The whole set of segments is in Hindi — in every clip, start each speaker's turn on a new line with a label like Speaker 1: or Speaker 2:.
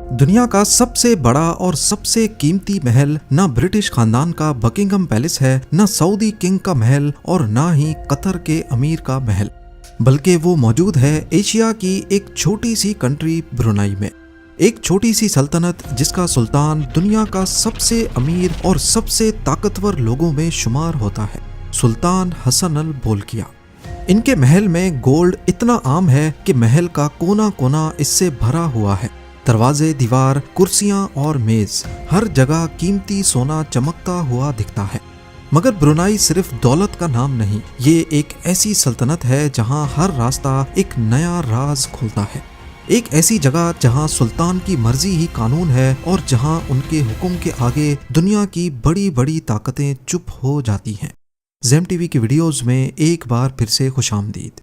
Speaker 1: दुनिया का सबसे बड़ा और सबसे कीमती महल न ब्रिटिश खानदान का बकिंगम पैलेस है, न सऊदी किंग का महल और न ही कतर के अमीर का महल, बल्कि वो मौजूद है एशिया की एक छोटी सी कंट्री ब्रुनाई में। एक छोटी सी सल्तनत जिसका सुल्तान दुनिया का सबसे अमीर और सबसे ताकतवर लोगों में शुमार होता है, सुल्तान हसन अल बोल्किया। इनके महल में गोल्ड इतना आम है कि महल का कोना कोना इससे भरा हुआ है। दरवाजे, दीवार, कुर्सियां और मेज, हर जगह कीमती सोना चमकता हुआ दिखता है। मगर ब्रुनाई सिर्फ दौलत का नाम नहीं, ये एक ऐसी सल्तनत है जहां हर रास्ता एक नया राज खोलता है। एक ऐसी जगह जहां सुल्तान की मर्जी ही कानून है और जहां उनके हुक्म के आगे दुनिया की बड़ी बड़ी ताकतें चुप हो जाती हैं। ज़ेम टीवी की वीडियोस में एक बार फिर से खुशामदीद।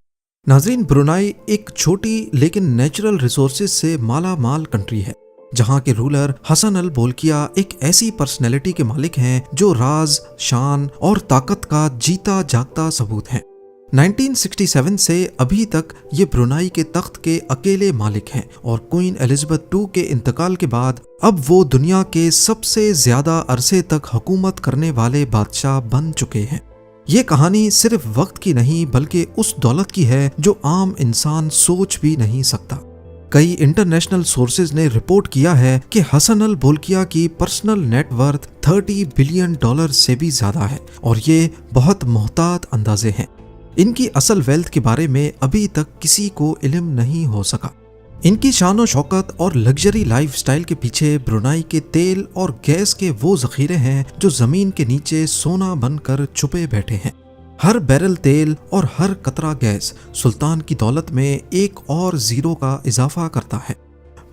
Speaker 1: नाजरीन, ब्रुनाई एक छोटी लेकिन नेचुरल रिसोर्सेज से माला माल कंट्री है, जहां के रूलर हसन अल बोल्किया एक ऐसी पर्सनैलिटी के मालिक हैं जो राज, शान और ताकत का जीता जागता सबूत हैं। 1967 से अभी तक ये ब्रुनाई के तख्त के अकेले मालिक हैं और क्वीन एलिजाबेथ II के इंतकाल के बाद अब वो दुनिया के सबसे ज्यादा अरसे तक हुकूमत करने वाले बादशाह बन चुके हैं। ये कहानी सिर्फ वक्त की नहीं बल्कि उस दौलत की है जो आम इंसान सोच भी नहीं सकता। कई इंटरनेशनल सोर्सेज ने रिपोर्ट किया है कि हसन अल बोल्किया की पर्सनल नेटवर्थ $30 बिलियन से भी ज्यादा है और ये बहुत मोहतात अंदाजे हैं। इनकी असल वेल्थ के बारे में अभी तक किसी को इल्म नहीं हो सका। इनकी शान शौकत और लग्जरी लाइफस्टाइल के पीछे ब्रुनाई के तेल और गैस के वो जखीरे हैं जो जमीन के नीचे सोना बनकर छुपे बैठे हैं। हर बैरल तेल और हर कतरा गैस सुल्तान की दौलत में एक और जीरो का इजाफा करता है।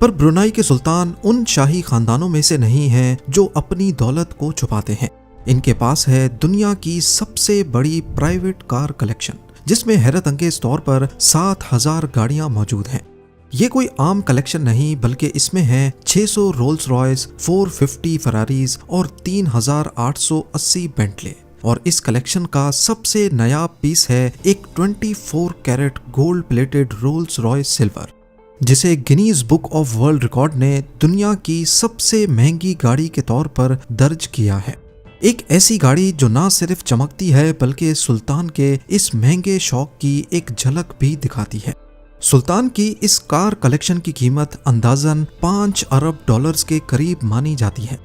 Speaker 1: पर ब्रुनाई के सुल्तान उन शाही खानदानों में से नहीं हैं जो अपनी दौलत को छुपाते हैं। इनके पास है दुनिया की सबसे बड़ी प्राइवेट कार कलेक्शन, जिसमें हैरत अंगेज तौर पर 7000 गाड़ियां मौजूद हैं। ये कोई आम कलेक्शन नहीं बल्कि इसमें है 600 रोल्स रॉयस, 450 फरारीज और 3880 बेंटले। और इस कलेक्शन का सबसे नया पीस है एक 24 carat gold plated Rolls Royce silver, जिसे Guinness book of world record ने दुनिया की सबसे महंगी गाड़ी के तौर पर दर्ज किया है। एक ऐसी गाड़ी जो ना सिर्फ चमकती है बल्कि सुल्तान के इस महंगे शौक की एक झलक भी दिखाती है। सुल्तान की इस कार कलेक्शन की कीमत अंदाजन $5 अरब के करीब मानी जाती है।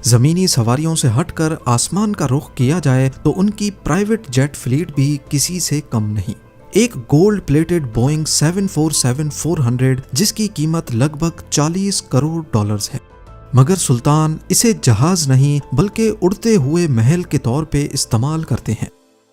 Speaker 1: जमीनी सवारियों से हटकर आसमान का रुख किया जाए तो उनकी प्राइवेट जेट फ्लीट भी किसी से कम नहीं। एक गोल्ड प्लेटेड बोइंग 747-400 जिसकी कीमत लगभग $40 करोड़ है, मगर सुल्तान इसे जहाज नहीं बल्कि उड़ते हुए महल के तौर पे इस्तेमाल करते हैं।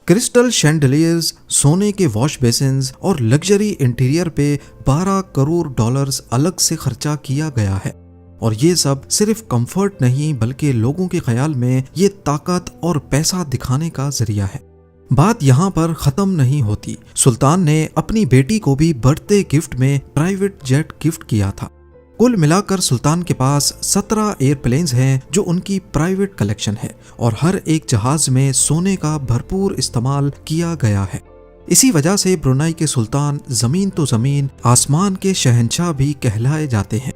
Speaker 1: क्रिस्टल शैंडलियर्स, सोने के वॉश बेसिन्स और लग्जरी इंटीरियर पे $12 करोड़ अलग से खर्चा किया गया है। और ये सब सिर्फ कंफर्ट नहीं बल्कि लोगों के ख्याल में ये ताकत और पैसा दिखाने का जरिया है। बात यहाँ पर खत्म नहीं होती। सुल्तान ने अपनी बेटी को भी बर्थडे गिफ्ट में प्राइवेट जेट गिफ्ट किया था। कुल मिलाकर सुल्तान के पास 17 एयरप्लेन्स हैं जो उनकी प्राइवेट कलेक्शन है और हर एक जहाज में सोने का भरपूर इस्तेमाल किया गया है। इसी वजह से ब्रुनाई के सुल्तान जमीन तो जमीन, आसमान के शहंशाह भी कहलाए जाते हैं।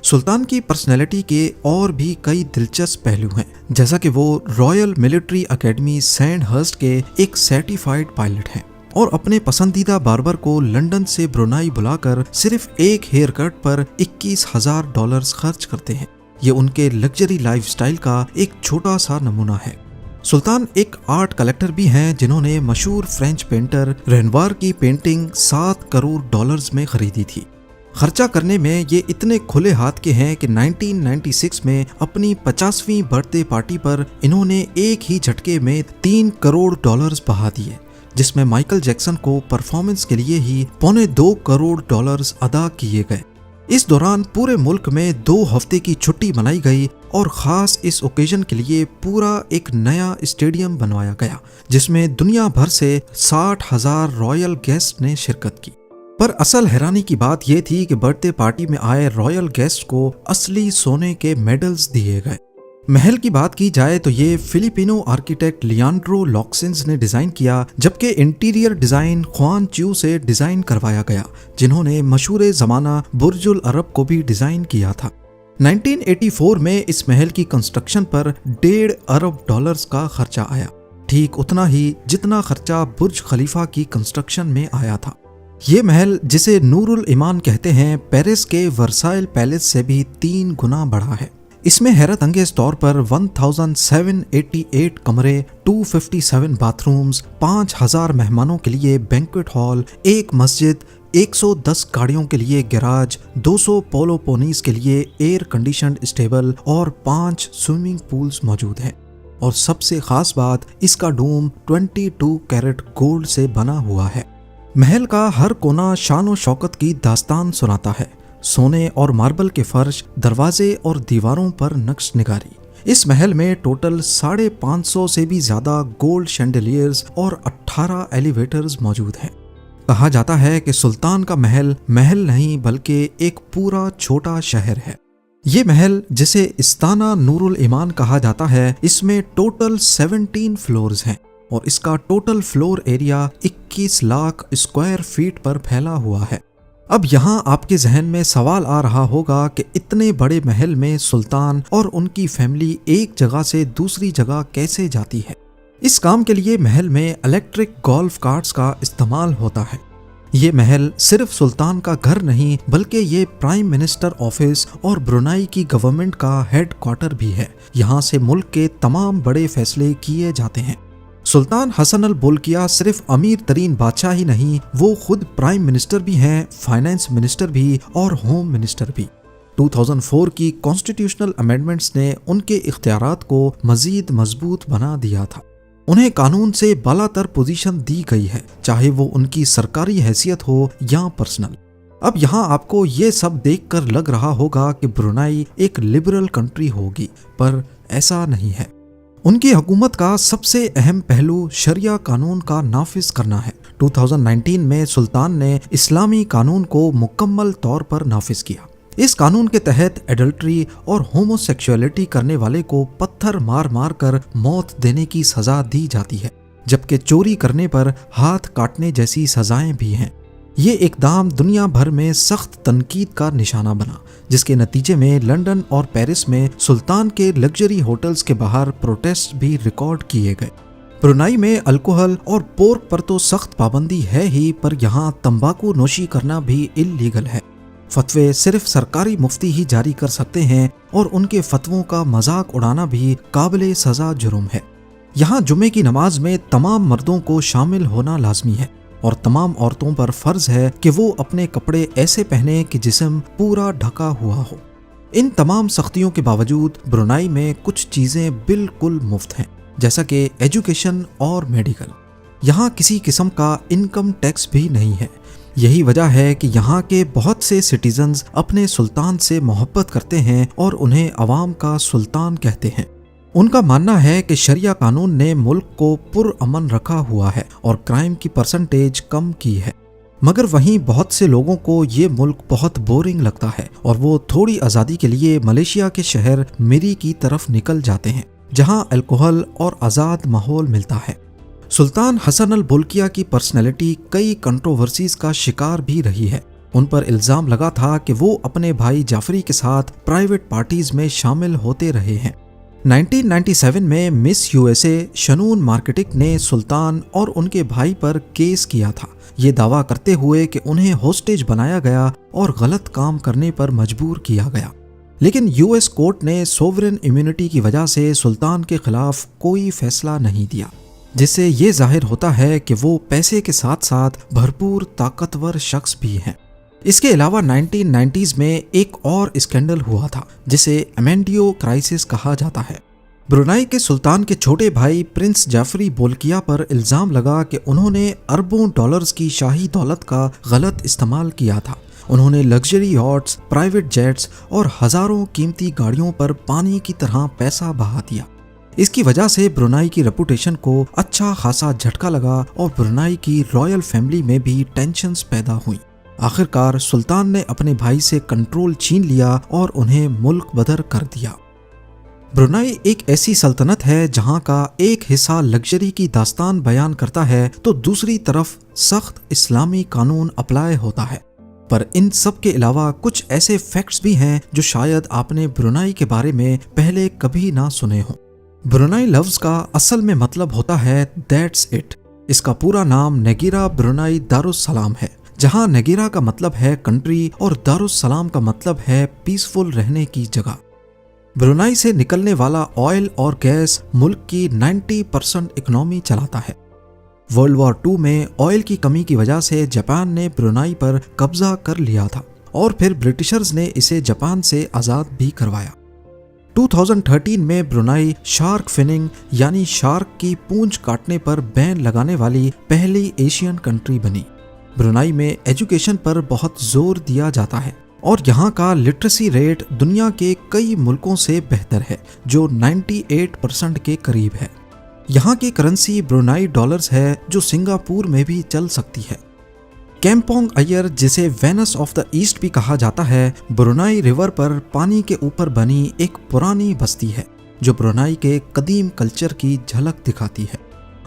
Speaker 1: सुल्तान की पर्सनैलिटी के और भी कई दिलचस्प पहलू हैं, जैसा कि वो रॉयल मिलिट्री एकेडमी सैंडहर्स्ट के एक सर्टिफाइड पायलट हैं और अपने पसंदीदा बार्बर को लंदन से ब्रुनाई बुलाकर सिर्फ एक हेयर कट पर $21,000 खर्च करते हैं। ये उनके लग्जरी लाइफस्टाइल का एक छोटा सा नमूना है। सुल्तान एक आर्ट कलेक्टर भी हैं जिन्होंने मशहूर फ्रेंच पेंटर रेनवार की पेंटिंग $7 करोड़ में खरीदी थी। खर्चा करने में ये इतने खुले हाथ के हैं कि 1996 में अपनी 50वीं बर्थडे पार्टी पर इन्होंने एक ही झटके में $3 करोड़ बहा दिए, जिसमें माइकल जैक्सन को परफॉर्मेंस के लिए ही $2.25 करोड़ अदा किए गए। इस दौरान पूरे मुल्क में 2 हफ्ते की छुट्टी मनाई गई और खास इस ओकेजन के लिए पूरा एक नया स्टेडियम बनवाया गया, जिसमें दुनिया भर से 60,000 रॉयल गेस्ट ने शिरकत की। पर असल हैरानी की बात यह थी कि बर्थडे पार्टी में आए रॉयल गेस्ट को असली सोने के मेडल्स दिए गए। महल की बात की जाए तो ये फिलिपिनो आर्किटेक्ट लियांड्रो लॉक्सिन्स ने डिजाइन किया, जबकि इंटीरियर डिजाइन ख्वान च्यू से डिजाइन करवाया गया, जिन्होंने मशहूर जमाना बुर्जुल अरब को भी डिजाइन किया था। 1984 में इस महल की कंस्ट्रक्शन पर $1.5 अरब का खर्चा आया, ठीक उतना ही जितना खर्चा बुर्ज खलीफा की कंस्ट्रक्शन में आया था। ये महल, जिसे नूरुल ईमान कहते हैं, पेरिस के वर्साइल पैलेस से भी 3 गुना बड़ा है। इसमें हैरत अंगेज तौर पर 1788 कमरे, 257 बाथरूम्स, 5000 मेहमानों के लिए बैंक्वेट हॉल, एक मस्जिद, 110 गाड़ियों के लिए गैराज, 200 पोलो पोनीज के लिए एयर कंडीशनड स्टेबल और 5 स्विमिंग पूल्स मौजूद हैं। और सबसे खास बात, इसका डोम 22 कैरेट गोल्ड से बना हुआ है। महल का हर कोना शान शौकत की दास्तान सुनाता है। सोने और मार्बल के फर्श, दरवाजे और दीवारों पर नक्श निगारी। इस महल में टोटल 550 से भी ज्यादा गोल्ड शैंडलियर्स और 18 एलिवेटर्स मौजूद हैं। कहा जाता है कि सुल्तान का महल महल नहीं बल्कि एक पूरा छोटा शहर है। ये महल, जिसे इस्ताना नूरुल ईमान कहा जाता है, इसमें टोटल 17 फ्लोर्स हैं और इसका total floor area 21 lakh square feet पर फैला हुआ है। अब यहाँ आपके जहन में सवाल आ रहा होगा कि इतने बड़े महल में सुल्तान और उनकी फैमिली एक जगह से दूसरी जगह कैसे जाती है। इस काम के लिए महल में इलेक्ट्रिक गोल्फ कार्ट्स का इस्तेमाल होता है। ये महल सिर्फ सुल्तान का घर नहीं बल्कि ये प्राइम मिनिस्टर ऑफिस और ब्रुनाई की गवर्नमेंट का हेड क्वार्टर भी है। यहाँ से मुल्क के तमाम बड़े फैसले किए जाते हैं। सुल्तान हसन अल बोल्किया सिर्फ अमीर तरीन बादशाह ही नहीं, वो खुद प्राइम मिनिस्टर भी हैं, फाइनेंस मिनिस्टर भी और होम मिनिस्टर भी। 2004 की कॉन्स्टिट्यूशनल अमेंडमेंट्स ने उनके इख्तियारात को मजीद मजबूत बना दिया था। उन्हें कानून से बालातर पोजीशन दी गई है, चाहे वो उनकी सरकारी हैसियत हो या पर्सनल। अब यहाँ आपको ये सब देखकर लग रहा होगा कि ब्रुनाई एक लिबरल कंट्री होगी, पर ऐसा नहीं है। उनकी हुकूमत का सबसे अहम पहलू शरिया कानून का नाफिज करना है। 2019 में सुल्तान ने इस्लामी कानून को मुकम्मल तौर पर नाफिज किया। इस कानून के तहत एडल्ट्री और होमोसेक्सुअलिटी करने वाले को पत्थर मार मार कर मौत देने की सजा दी जाती है, जबकि चोरी करने पर हाथ काटने जैसी सजाएं भी हैं। ये इकदाम दुनिया भर में सख्त तनकीद का निशाना बना, जिसके नतीजे में लंदन और पेरिस में सुल्तान के लग्जरी होटल्स के बाहर प्रोटेस्ट भी रिकॉर्ड किए गए। ब्रुनाई में अल्कोहल और पोर्क पर तो सख्त पाबंदी है ही, पर यहाँ तंबाकू नोशी करना भी इल्लीगल है। फतवे सिर्फ सरकारी मुफ्ती ही जारी कर सकते हैं और उनके फतवों का मजाक उड़ाना भी काबिले सजा जुर्म है। यहाँ जुमे की नमाज में तमाम मर्दों को शामिल होना लाजमी है और तमाम औरतों पर फर्ज है कि वो अपने कपड़े ऐसे पहने कि जिस्म पूरा ढका हुआ हो। इन तमाम सख्तियों के बावजूद ब्रुनाई में कुछ चीज़ें बिल्कुल मुफ्त हैं, जैसा कि एजुकेशन और मेडिकल। यहाँ किसी किस्म का इनकम टैक्स भी नहीं है। यही वजह है कि यहाँ के बहुत से सिटीजन्स अपने सुल्तान से मोहब्बत करते हैं और उन्हें अवाम का सुल्तान कहते हैं। उनका मानना है कि शरिया कानून ने मुल्क को पुरअमन रखा हुआ है और क्राइम की परसेंटेज कम की है। मगर वहीं बहुत से लोगों को ये मुल्क बहुत बोरिंग लगता है और वो थोड़ी आज़ादी के लिए मलेशिया के शहर मिरी की तरफ निकल जाते हैं, जहाँ अल्कोहल और आज़ाद माहौल मिलता है। सुल्तान हसन अल बोल्किया की पर्सनैलिटी कई कंट्रोवर्सीज का शिकार भी रही है। उन पर इल्ज़ाम लगा था कि वो अपने भाई जाफरी के साथ प्राइवेट पार्टीज में शामिल होते रहे हैं। 1997 में मिस यूएसए शनून मार्केटिक ने सुल्तान और उनके भाई पर केस किया था, ये दावा करते हुए कि उन्हें होस्टेज बनाया गया और गलत काम करने पर मजबूर किया गया। लेकिन यूएस कोर्ट ने सोवरेन इम्यूनिटी की वजह से सुल्तान के खिलाफ कोई फैसला नहीं दिया, जिससे ये जाहिर होता है कि वो पैसे के साथ साथ भरपूर ताकतवर शख्स भी हैं। इसके अलावा 1990s में एक और स्कैंडल हुआ था, जिसे अमेंडियो क्राइसिस कहा जाता है। ब्रुनाई के सुल्तान के छोटे भाई प्रिंस जाफरी बोल्किया पर इल्ज़ाम लगा कि उन्होंने अरबों डॉलर्स की शाही दौलत का गलत इस्तेमाल किया था। उन्होंने लग्जरी यॉट्स, प्राइवेट जेट्स और हज़ारों कीमती गाड़ियों पर पानी की तरह पैसा बहा दिया। इसकी वजह से ब्रुनाई की रेपुटेशन को अच्छा खासा झटका लगा और ब्रुनाई की रॉयल फैमिली में भी टेंशन्स पैदा हुई। आखिरकार सुल्तान ने अपने भाई से कंट्रोल छीन लिया और उन्हें मुल्क बदर कर दिया। ब्रुनाई एक ऐसी सल्तनत है जहां का एक हिस्सा लग्जरी की दास्तान बयान करता है तो दूसरी तरफ सख्त इस्लामी कानून अप्लाई होता है। पर इन सब के अलावा कुछ ऐसे फैक्ट्स भी हैं जो शायद आपने ब्रुनाई के बारे में पहले कभी ना सुने हो। ब्रुनाई लफ्ज का असल में मतलब होता है दैट्स इट। इसका पूरा नाम नेगिरा ब्रुनाई दारुस्सलाम है, जहां नेगिरा का मतलब है कंट्री और दारुस्सलाम का मतलब है पीसफुल रहने की जगह। ब्रुनाई से निकलने वाला ऑयल और गैस मुल्क की 90% इकोनॉमी चलाता है। वर्ल्ड वॉर 2 में ऑयल की कमी की वजह से जापान ने ब्रुनाई पर कब्जा कर लिया था और फिर ब्रिटिशर्स ने इसे जापान से आज़ाद भी करवाया। 2013 में ब्रुनाई शार्क फिनिंग यानी शार्क की पूंछ काटने पर बैन लगाने वाली पहली एशियन कंट्री बनी। ब्रुनाई में एजुकेशन पर बहुत जोर दिया जाता है और यहाँ का लिटरेसी रेट दुनिया के कई मुल्कों से बेहतर है, जो 98% के करीब है। यहाँ की करेंसी ब्रुनाई डॉलर्स है, जो सिंगापुर में भी चल सकती है। केम्पोंग अयर, जिसे वेनस ऑफ द ईस्ट भी कहा जाता है, ब्रुनाई रिवर पर पानी के ऊपर बनी एक पुरानी बस्ती है जो ब्रुनाई के कदीम कल्चर की झलक दिखाती है।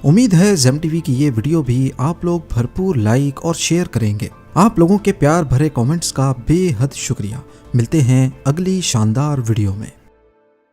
Speaker 1: उम्मीद है ज़ेम टीवी की ये वीडियो भी आप लोग भरपूर लाइक और शेयर करेंगे। आप लोगों के प्यार भरे कमेंट्स का बेहद शुक्रिया। मिलते हैं अगली शानदार वीडियो में।